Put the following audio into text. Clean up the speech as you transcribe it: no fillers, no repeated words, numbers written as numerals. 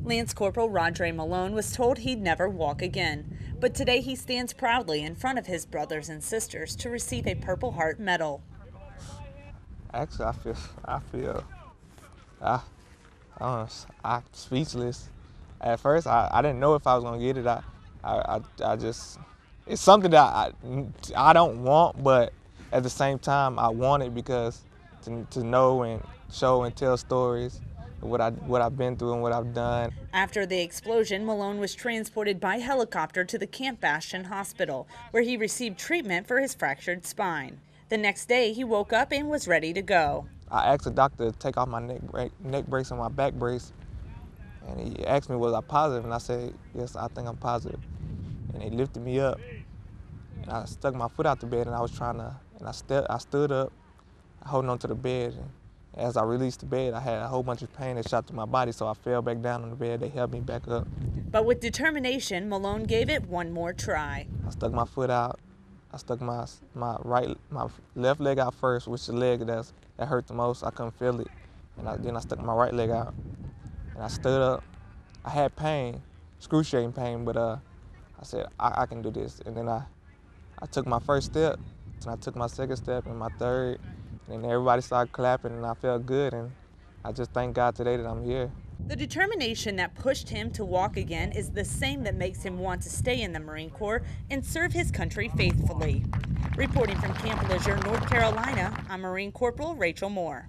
Lance Corporal Malone was told he'd never walk again, but today he stands proudly in front of his brothers and sisters to receive a Purple Heart Medal. Actually, I'm speechless. At first, I didn't know if I was gonna get it. I just, it's something that I don't want, but at the same time, I want it because to know and show and tell stories of what I've been through and what I've done. After the explosion, Malone was transported by helicopter to the Camp Bastion Hospital, where he received treatment for his fractured spine. The next day, he woke up and was ready to go. I asked the doctor to take off my neck brace and my back brace, and he asked me, was I positive? And I said, yes, I think I'm positive. And they lifted me up, and I stuck my foot out the bed, and I stood up, holding onto the bed. And as I released the bed, I had a whole bunch of pain that shot through my body, so I fell back down on the bed. They held me back up. But with determination, Malone gave it one more try. I stuck my foot out. I stuck my left leg out first, which is the leg that hurt the most. I couldn't feel it. And then I stuck my right leg out. And I stood up. I had pain, excruciating pain, but I said, I can do this. And then I took my first step, and I took my second step and my third, and everybody started clapping, and I felt good. And I just thank God today that I'm here. The determination that pushed him to walk again is the same that makes him want to stay in the Marine Corps and serve his country faithfully. Reporting from Camp Leisure, North Carolina, I'm Marine Corporal Rachel Moore.